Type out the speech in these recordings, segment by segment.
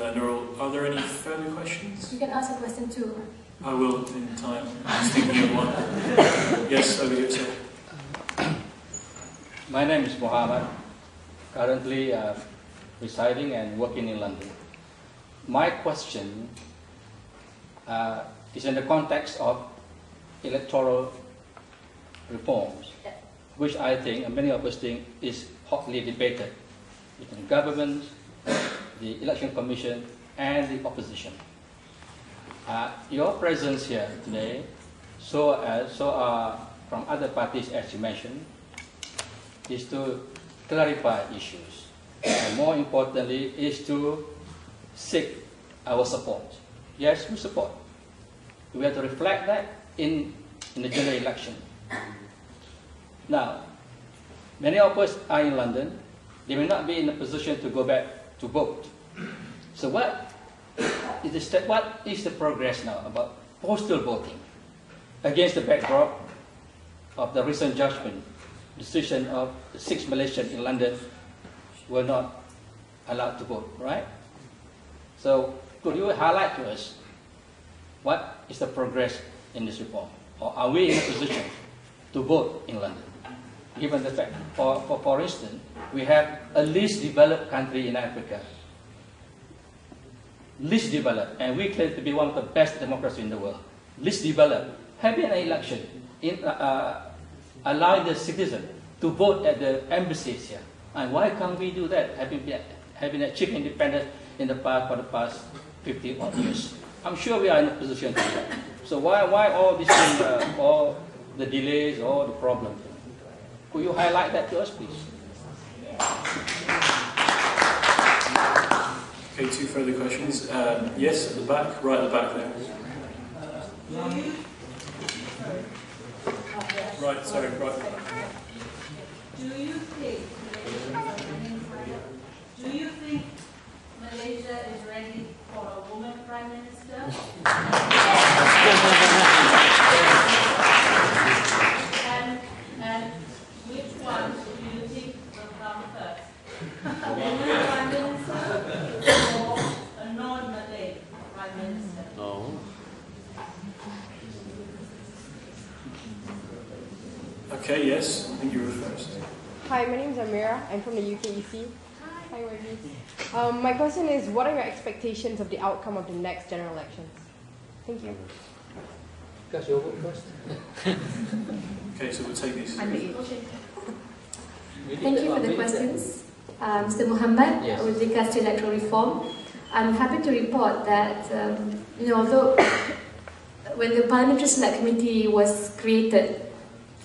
for that, Nurul. Are there any further questions? You can ask a question too. I will in time. I'm just thinking of one. Yes, over here, sir. My name is Muhammad, currently residing and working in London. My question is in the context of electoral reforms, which I think, and many of us think, is hotly debated between government, the Election Commission, and the opposition. Your presence here today, so from other parties, as you mentioned, is to clarify issues, and more importantly, is to seek our support. Yes, we support. We have to reflect that in the general election. Now, many of us are in London. They may not be in a position to go back to vote. So what is the progress now about postal voting against the backdrop of the recent judgment decision of the 6 Malaysians in London were not allowed to vote, right? So could you highlight to us what is the progress in this reform? Or are we in a position to vote in London? Given the fact, for instance, we have a least developed country in Africa. Least developed, and we claim to be one of the best democracies in the world. Least developed, having an election, allowing the citizen to vote at the embassies here. And why can't we do that, having achieved independence in the past, for the past 50 odd years? I'm sure we are in a position to do that. So why all these things, all the delays, all the problems? Could you highlight that to us, please? Okay, 2 further questions. Yes, at the back, right at the back there. Right, sorry, right. Do you think Malaysia is ready for a woman Prime Minister? and which one do you think will come first? A woman Prime Minister or a non-Malay Prime Minister? No. Okay, yes, I think you were first. Hi, my name is Amira. I'm from the UKEC. Hi, Wendy. My question is, what are your expectations of the outcome of the next general elections? Thank you. Because you vote first. Okay, so we'll take these. Thank you for the questions. Mr. Muhammad, yes. With regards to electoral reform, I'm happy to report that, although when the Parliamentary Select Committee was created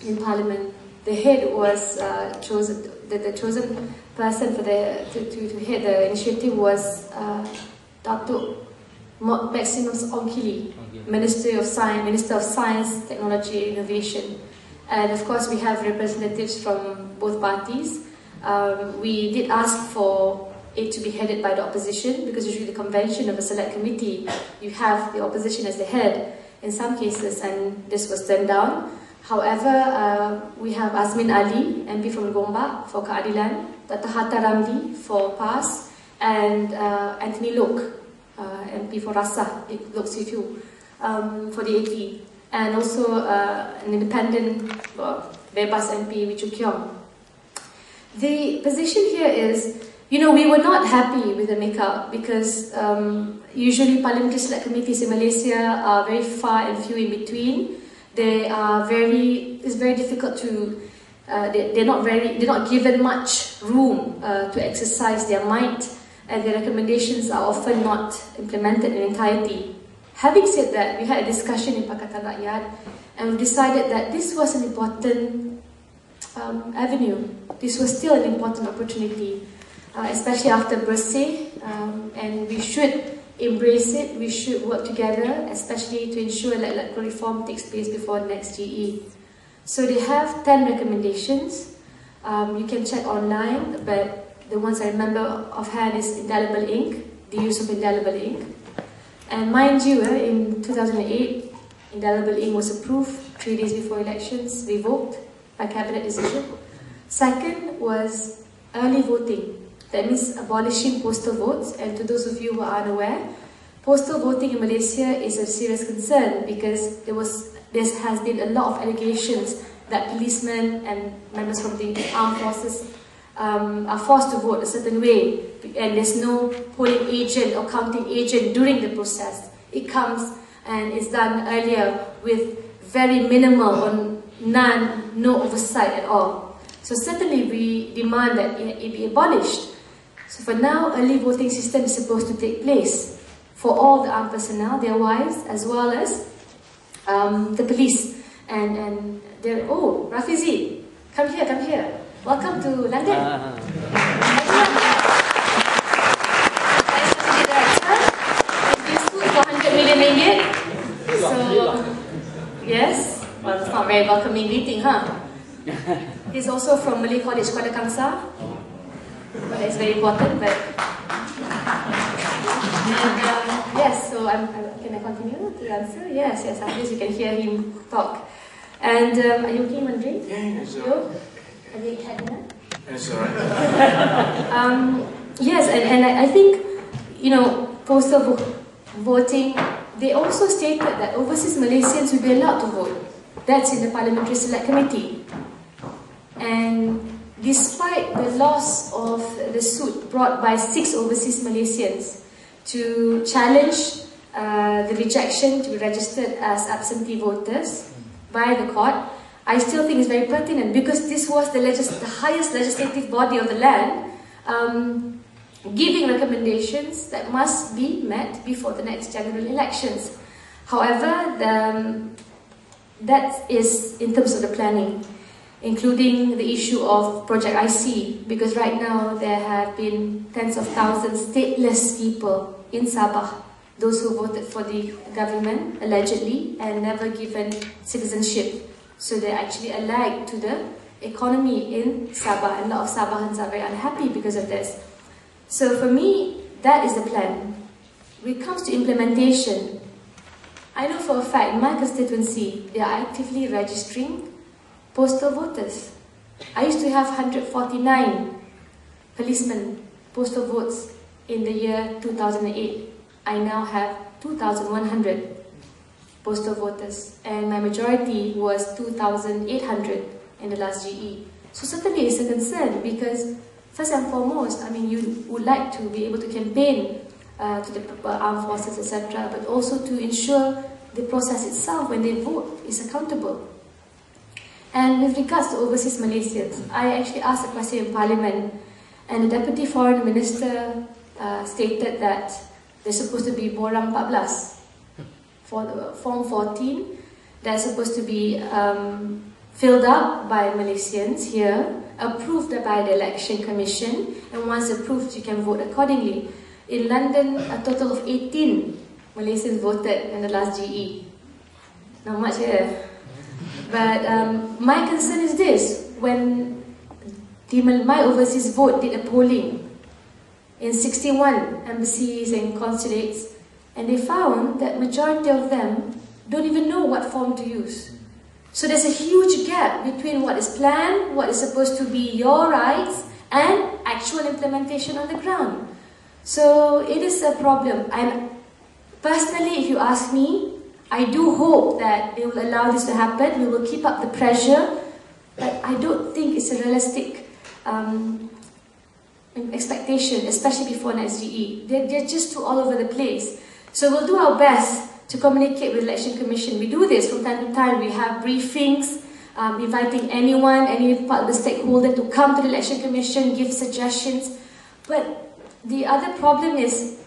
in Parliament, the head was chosen, the chosen person for to head the initiative was Datuk Maximus Ongkili, Minister of Science, Technology, Innovation. And of course we have representatives from both parties. We did ask for it to be headed by the opposition, because usually the convention of a select committee, you have the opposition as the head in some cases, and this was turned down. However, we have Azmin Ali, MP from Gombak for Keadilan, Dr. Rafizi Ramli for PAS, and Anthony Lok, MP for Rasa, Lok Sifu, for the AT, and also an independent Bebas MP, Wee Choo Kiong. The position here is, we were not happy with the makeup because usually parliamentary select committees in Malaysia are very far and few in between. It's very difficult to, they're not given much room to exercise their might, and their recommendations are often not implemented in entirety. Having said that, we had a discussion in Pakatan Rakyat, and we decided that this was an important avenue. This was still an important opportunity, especially after Bersih, and we should embrace it. We should work together, especially to ensure that electoral reform takes place before the next GE. So they have 10 recommendations. You can check online, but the ones I remember offhand is indelible ink, the use of indelible ink. And mind you, in 2008, indelible ink was approved 3 days before elections, revoked by cabinet decision. Second was early voting. That means abolishing postal votes. And to those of you who are unaware, postal voting in Malaysia is a serious concern because there has been a lot of allegations that policemen and members from the armed forces are forced to vote a certain way, and there's no polling agent or counting agent during the process. It comes and is done earlier with very minimal or no oversight at all. So certainly we demand that it be abolished. So for now, early voting system is supposed to take place for all the armed personnel, their wives, as well as the police. And they're, oh, Rafizi, come here. Welcome to London. For 100 million ringgit. So, yes, well, it's not very welcoming greeting, huh? He's also from Malay College, Kuala Kangsar. But it's very important, but... And, yes, so can I continue to answer? Yes, at least you can hear him talk. And are you okay, Mandri? Yeah, it's Have you had dinner? It's alright. Yes, and I think, you know, postal voting, they also stated that overseas Malaysians will be allowed to vote. That's in the Parliamentary Select Committee. And despite the loss of the suit brought by 6 overseas Malaysians to challenge the rejection to be registered as absentee voters by the court, I still think it's very pertinent because this was the highest legislative body of the land giving recommendations that must be met before the next general elections. However, that is in terms of the planning, including the issue of Project IC, because right now there have been tens of thousands stateless people in Sabah, those who voted for the government, allegedly, and never given citizenship. So they're actually allied to the economy in Sabah, and a lot of Sabahans are very unhappy because of this. So for me, that is the plan. When it comes to implementation, I know for a fact, in my constituency, they are actively registering postal voters. I used to have 149 policemen postal votes in the year 2008. I now have 2,100 postal voters, and my majority was 2,800 in the last GE. So certainly it's a concern because first and foremost, I mean, you would like to be able to campaign to the armed forces, etc., but also to ensure the process itself when they vote is accountable. And with regards to overseas Malaysians, I actually asked a question in Parliament, and the Deputy Foreign Minister stated that there's supposed to be Borang 14, for the Form 14, that's supposed to be filled up by Malaysians here, approved by the Election Commission, and once approved, you can vote accordingly. In London, a total of 18 Malaysians voted in the last GE. Not much here. But my concern is this: when my overseas vote did a polling in 61 embassies and consulates, and they found that majority of them don't even know what form to use. So there's a huge gap between what is planned, what is supposed to be your rights, and actual implementation on the ground. So it is a problem. And personally, if you ask me, I do hope that they will allow this to happen. We will keep up the pressure, but I don't think it's a realistic expectation, especially before next GE. They're just too all over the place. So we'll do our best to communicate with the Election Commission. We do this from time to time. We have briefings, inviting anyone, any part of the stakeholder to come to the Election Commission, give suggestions. But the other problem is,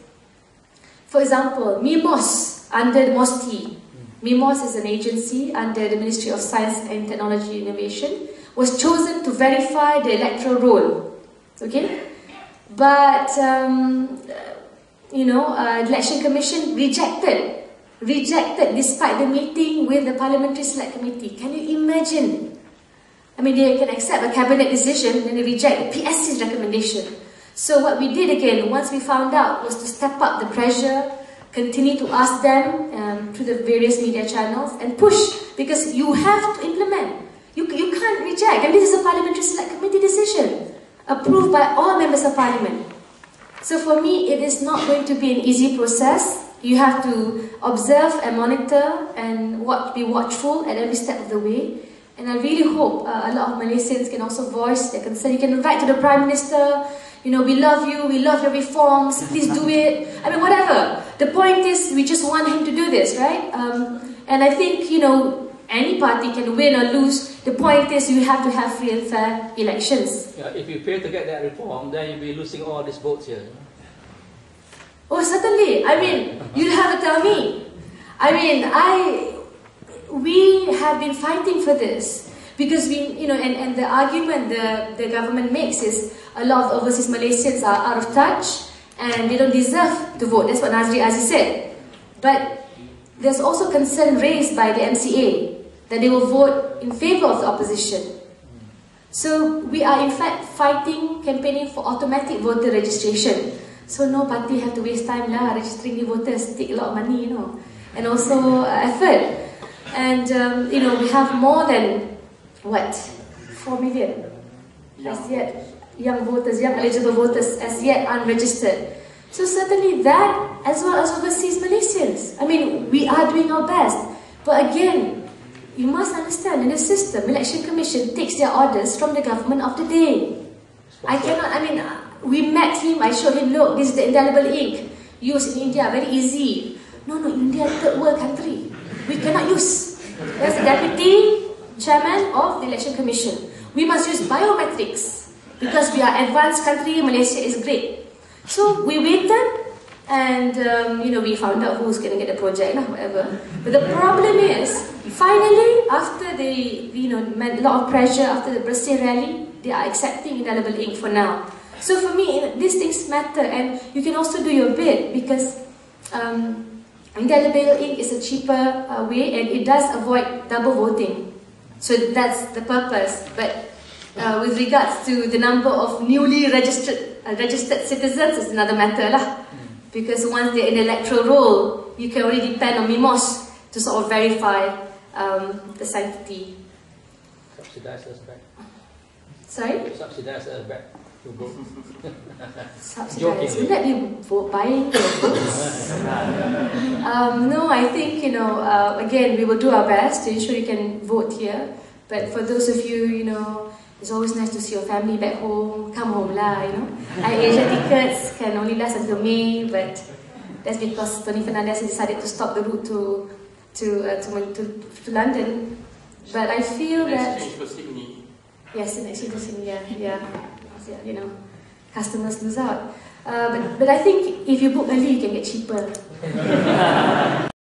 for example, MIMOS under the MOSTI. MIMOS is an agency under the Ministry of Science and Technology Innovation, was chosen to verify the electoral roll. Okay? But, the Election Commission rejected despite the meeting with the Parliamentary Select Committee. Can you imagine? I mean, they can accept a cabinet decision and they reject the PSC's recommendation. So what we did again, once we found out, was to step up the pressure, continue to ask them through the various media channels and push, because you have to implement. You can't reject, and this is a Parliamentary Select Committee decision. approved by all members of parliament. So for me, it is not going to be an easy process. You have to observe and monitor and be watchful at every step of the way. And I really hope a lot of Malaysians can also voice their concern. You can write to the Prime Minister, you know, we love you, we love your reforms, please do it. I mean, whatever. The point is, we just want him to do this, right? And I think, you know, any party can win or lose. The point is, you have to have free and fair elections. Yeah, if you fail to get that reform, then you'll be losing all these votes here. Oh, certainly. I mean, you'll have to tell me. I mean, we have been fighting for this because we, you know, and the argument the government makes is a lot of overseas Malaysians are out of touch and they don't deserve to vote. That's what Nazri Aziz said. But there's also concern raised by the MCA that they will vote in favour of the opposition. So we are in fact campaigning for automatic voter registration. So no party have to waste time registering the voters, take a lot of money, you know, and also effort. And you know, we have more than what, 4 million as yet young voters, young eligible voters as yet unregistered. So certainly that, as well as overseas Malaysians. I mean, we are doing our best. But again, you must understand, in the system, Election Commission takes their orders from the government of the day. We met him, I showed him, look, this is the indelible ink used in India, very easy. No, India, third world country. We cannot use. That's the deputy chairman of the Election Commission. We must use biometrics because we are advanced country, Malaysia is great. So we waited and you know, we found out who's going to get the project, whatever. But the problem is, finally, after they, you know, met a lot of pressure after the Bersih rally, they are accepting indelible ink for now. So for me, these things matter, and you can also do your bit because indelible ink is a cheaper way and it does avoid double voting. So that's the purpose. But with regards to the number of newly registered citizens, it's another matter lah. Because once they're in the electoral roll, you can only depend on MIMOS to sort of verify the sanctity. Subsidize us back. Sorry? Subsidize us back to vote. Subsidize. Will that be vote buying votes? No, I think, you know, again, we will do our best to ensure you can vote here. But for those of you, you know, it's always nice to see your family back home. Come home lah, you know. Asia tickets can only last until May, but that's because Tony Fernandez decided to stop the route to London. But I feel that exchange for Sydney. yes, in exchange for Sydney, yeah. You know, customers lose out. But I think if you book early, you can get cheaper.